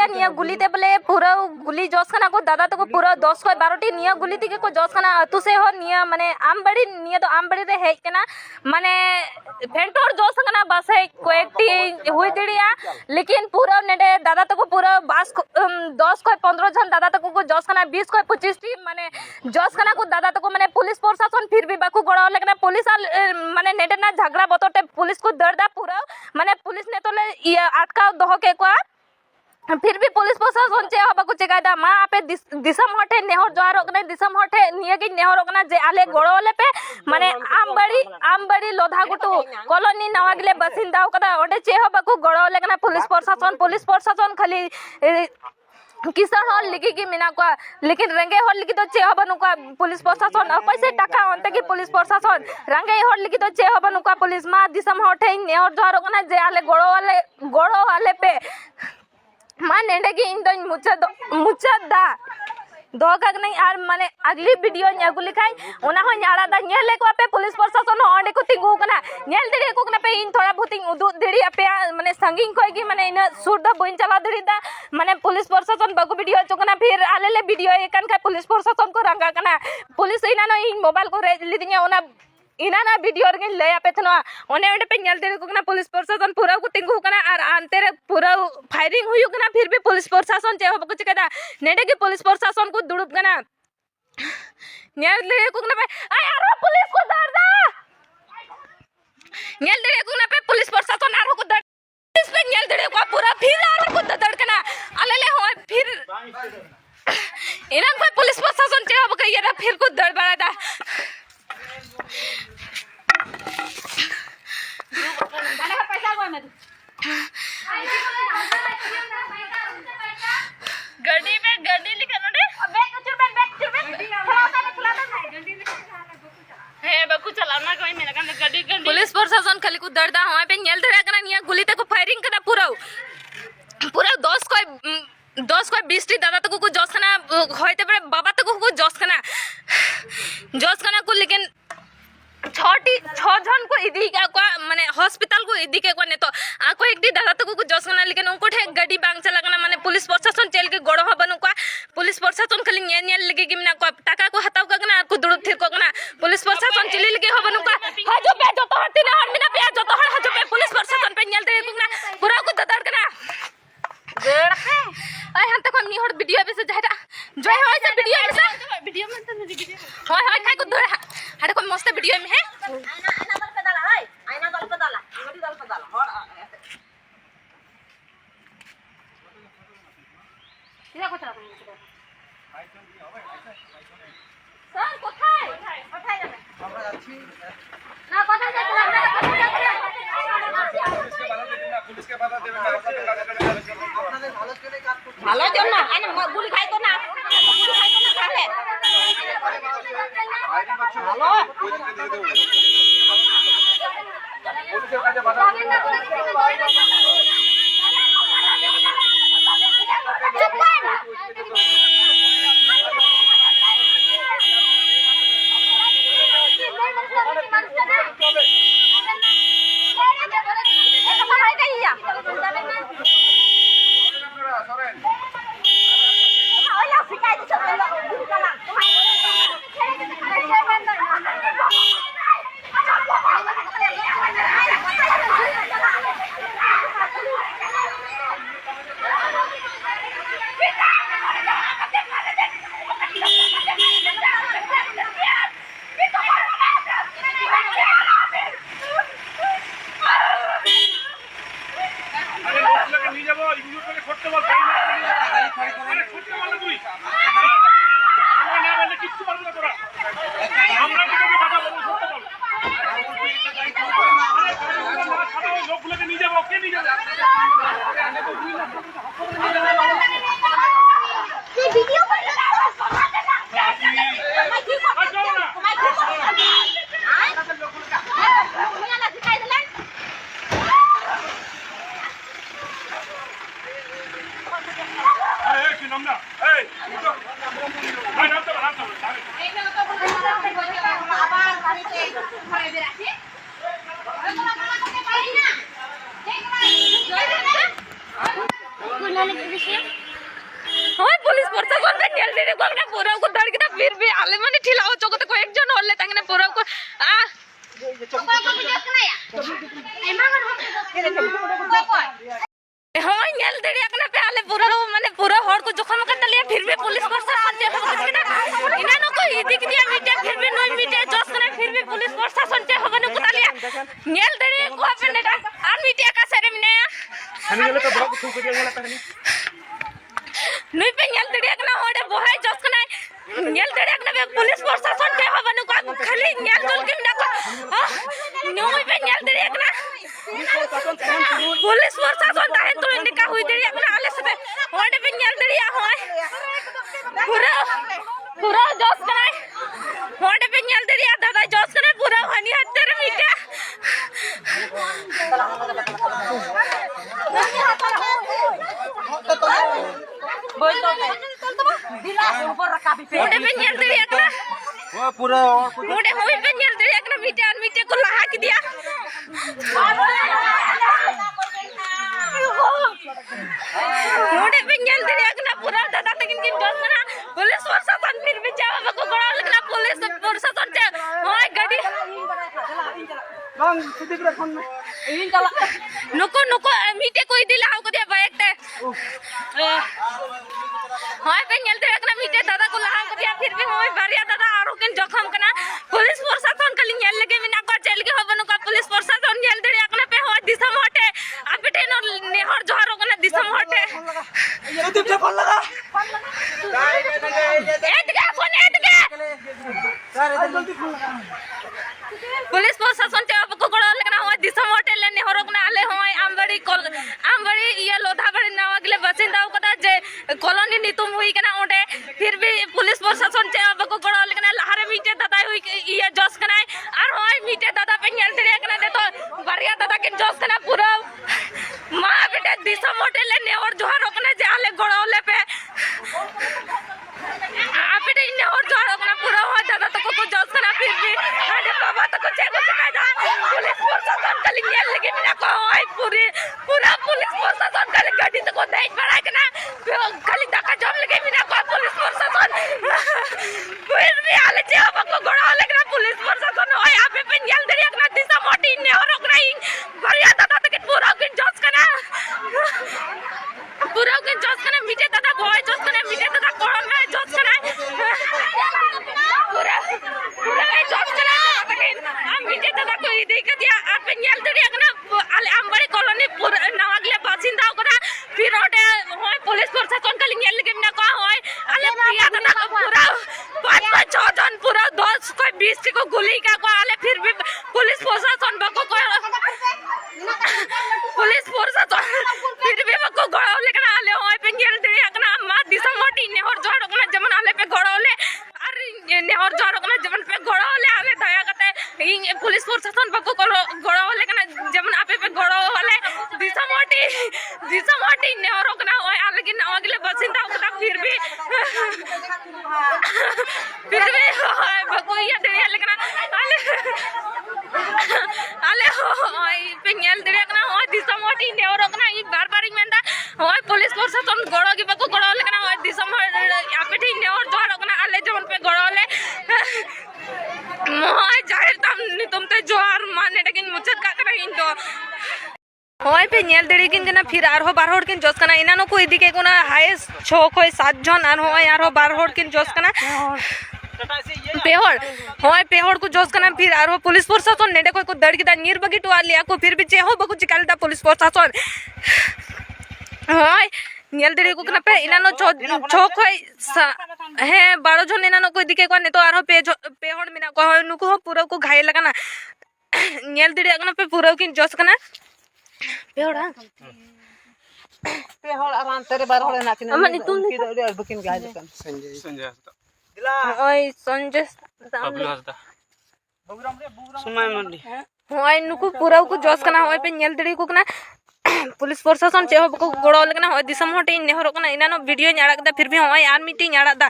बारिया निया गुली ते बोले पूरा गुली जोसखाना को दादा तो को पूरा 10 को 12 टी निया गुली ती को जोसखाना अतु से हो निया माने आमबड़ी निया तो आमबड़ी रे हेज कना माने फेंटोर जोसखाना बस है कोएकटी हुई दिड़िया लेकिन पूरा नेडे दादा तो को पूरा 10 को 15 जन दादा तो को जोसखाना 20 को 25 टी माने जोसखाना को दादा तो को माने पुलिस प्रशासन फिर भी बाकू गड़ा लेकिन पुलिस माने नेडे ना झगड़ा बतोटे पुलिस को दर्दा पूरा माने पुलिस ने तो ले अटकाव दहो के को फिर भी पुलिस प्रशासन चे हबा को चेकायदा मा आपे दिसम हटे नेहर जोहार ओकने दिसम हटे निये की नेहर ओकना जे आले गोड़ो ले पे माने आमबड़ी लोधा गुटू कॉलोनी नवागले बसिंदा ओकदा ओडे चे हबा को गोड़ो लेकना पुलिस प्रशासन खाली किसान हल लिखी की मिना को लेकिन रंगे हल लिखी तो चे हबा नुका पुलिस प्रशासन पैसे टाका अंते की पुलिस प्रशासन रंगे हल लिखी तो चे हबा नुका पुलिस मा दिसम हटे नेहर जोहार ओकना जे आले गोड़ो वाले पे मा नेंडे की इन तो मुचाद दा दोगा नहीं आर माने अगली वीडियो न्यागु लिखाई ओना हो न्याड़ा दा नेल लेको पे पुलिस प्रशासन ओंडे को तिगु कना नेल देड़ी को कना पे इन थोड़ा बहुत उदु देड़ी पे माने संगिंग कोई की माने इन सुर दा बइन चला देड़ी दा माने पुलिस प्रशासन बगु वीडियो चोकना फिर आले ले वीडियो एकन का पुलिस प्रशासन को रंगा कना पुलिस इना नो इन मोबाइल को रे लिदिया ओना इना ना वीडियो रे ले आपे थनो ओने ओंडे पे नेल देड़ी को कना पुलिस प्रशासन पूरा को तिगु कना आर अंते रे पूरा फायरिंग हुई कना फिर भी पुलिस प्रशासन चे होबो को चेदा नेडे की पुलिस प्रशासन को दुड़ुब कना नेल देड़ी को कना पे आ यार पुलिस को दर दा नेल देड़ी को कना पे पुलिस प्रशासन आरो को दर पुलिस पे नेल देड़ी को पूरा फिर आरो को दर कना आलेले हो फिर इना कोई पुलिस प्रशासन चे होबो के ये फिर को दर बड़ा दा गड्डी में गड्डी लिखा नोडे हे बकु चलाना कोई मेरा का गड्डी पुलिस प्रशासन खाली को दर्दा हवा पे नेल धरा कना निया गुली ते को फायरिंग कदा पूरा 10 को 20 टी दादा तक को जोसखाना होइते बड़े बाबा तक को जोसखाना को लेकिन 6 जन को इदी का माने हॉस्पिटल को इदी के को ने तो आको एक दी दादा तक को जोसखाना लेकिन उनको ठे गाड़ी बांग चला कना माने पुलिस प्रशासन चल के गोड़ो हबनु को पुलिस प्रशासन खाली नेल लगे कि ना को टाका को हताव का कना को दुड़ थिर को कना पुलिस प्रशासन चली लगे हबनु को हाजो पे जो तो हटी ना और बिना पे जो तो हाजो पे पुलिस प्रशासन पे नेल दे को ना पूरा को ददड़ कना गेड़ पे आई हम तक हमनी हर वीडियो पे से जाटा जय होय से वीडियो में तो वीडियो होय खाय को दड़ हटे को मस्त वीडियो में है आईना दल पे डाला है आईना दल पे डाला अंगड़ी दल पे डाला और किया को चला सर कोথায় যাবে আমরা যাচ্ছি না কোথায় যাচ্ছি আমরা পুলিশকে বাধা দেবেন না আপনাদের ভালো করে কাজ করতে ভালো জন্য আরে গুলি খাই তো না গুলি খাই তো না তাহলে ভালো পুলিশকে দিয়ে দেব পুলিশের কাছে বাধা হয় পুলিশ প্রশাসন पे नेल दे को अपने पूरा को धड़ के फिर भी आले माने ठिलाओ चोकते को एक जन होले तंगने पूरा को आ হয় नेल दे एकना पे आले पूरा माने पूरा हर को जखम कर लिया फिर भी पुलिस प्रशासन जे इना न को इदी के दिया मीटे फिर भी नई मीटे जस करे फिर भी पुलिस प्रशासन जे हबन को तालिया नेल दे को अपने आर मीटे का सरे मने हनी तो ब्लॉग थू के गेला तनी नई पे नेल दे एकना होडे बोहाय जस कने नेल दे एकना पे पुलिस प्रशासन जे हबन को खाली नेल दल के ना नई पे नेल दे एकना पुलिस प्रशासन ताहे तो इनका हुई दे एकना आले से होडे पे नेल दे होय पूरा पूरा जस कने होडे पे नेल दे दादा जस कने पूरा हनी हत्तर मीटे बोल तो दिला ऊपर रखा भी पे में नेल दे एकना वो पूरा मोटे होई पे नेल दे एकना मीटे को लहा के दिया मोटे पे नेल दे एकना पूरा दादा तक इनकी जस ना पुलिस प्रशासन फिर भी जावा को गड़ा लगना पुलिस प्रशासन से होय गाड़ी हम सीधे के फोन में इन चला नुको मीटे कोई दिला को दे बाइक ते होय पे नेल दे एकना मीटे दादा को लहा को दिया फिर भी होय बारिया दादा आरो किन जखम कना पुलिस प्रशासन कली नेल लगे बिना को जेल के हबन का पुलिस प्रशासन नेल दे एकना पे होय दिसम हटे आपटे न नेहर जोहारो कना दिसम हटे ये तुम फोन लगा सर जल्दी फोन लगा पुलिस प्रशासन से आपको गड़ा लगना हो दिसम होटल ने हरक ना आले हो आमबड़ी ये लोधाबड़ी नावगले बसिंदा कदा जे कॉलोनी नितुम हुई कना ओडे फिर भी पुलिस प्रशासन से आपको गड़ा लगना लहारे मीटे दादा हुई ये जस कना और होय मीटे दादा पे नेल दे कना दे तो बढ़िया दादा के जस कना पूरा मां बेटा दिसम होटल ने और जोहार कना जे आले गड़ाले पे आपटे ने और जोहार कना पूरा हो दादा तो को जस कना फिर भी अरे बाबा तो कुछ कायदा पुलिस प्रशासन कली नेल लगे बिना को होय पूरा पुलिस प्रशासन कली गाड़ी तो को नहीं पड़ा कना खाली धक्का जम लगे बिना को पुलिस प्रशासन फिर भी आले जे अब को गड़ा लगना पुलिस प्रशासन होय आपे पे नेल दे एकना दिशा मोटी ने और ओकरा बढ़िया दादा तक पूरा के जस कना पूरा के जस कना मीटे दादा होय जस कना मीटे दादा कोड़ में जस कना पूरा जस कना हम मीटे दादा को देख दिया आपे नेल दे एकना आले आमबड़ी कॉलोनी पूरा नावगले बसिंदा ओकरा फिर ओडे होय पुलिस प्रशासन कली नेल लगे ना का होय आले प्रिया दादा को पूरा 5 6 जन पूरा 10 कोई 20 को गोली का को आले फिर भी पुलिस प्रशासन बको पुलिस प्रशासन फिर भी बको गड़ो लेकिन आले होय पे नेल दे एकना मा दिशा मोटी ने और जोड़ ओकना जमन आले पे गड़ोले अरे ने और जोड़ ओकना जमन पे गड़ोले आले दया कते पुलिस प्रशासन बको गड़ो लेकिन जमन आपे पे गड़ोले दिशा मोटी ने और ओकना होय आले कि नावगले बसिंदा ओकना फिर भी होय बको ये दे लेकिन आले होय पे नेल दे एकना होय दिशा मोटी ने और ओकना ई बार-बार मेंदा होय पुलिस प्रशासन गड़ो की बको गड़ो लेकिन होय दिशा आपे ने और जोड़ ओकना आले जमन पे गड़ोले मोय जाहिर तुम तो जोहार माने लेकिन मुचत का करहिन तो होय पे नेल देड़ी किन जना फिर आरो 12 हड़ किन जस कना इनानो को इदी के कोना हाईएस्ट 6 कोई 7 जन आर होय आरो 12 हड़ किन जस कना पेहड़ होय पेहड़ को जस कना फिर आरो पुलिस प्रशासन नेडे कोई को दड़ के दा नीर बगी टुआ लिया को फिर भी चेहो बगु चिकालदा पुलिस प्रशासन होय नेल देड़ी को कना पे इनानो 6 कोई है 12 जन इनानो को इदी के को ने तो आरो पेहड़ मिना को होय नुको पूरा को घायल लगाना नेल देड़ी कना पे पूरा किन जस कना पेहड़ा पेहड़ आराम तेरे बार होले ना किन अमन तुम की दे बकिन गाय दुकान संजय दिला ओय संजय बबलू हसदा समय मंडी होय नुको पूरा को जस कना होय पे नेल देड़ी को कना पुलिस प्रशासन चेहो को गड़ो लगना होय दिसम हटे नेहरो कना इनानो वीडियो न्याड़ा दा फिर भी होय आर मीटिंग न्याड़ा दा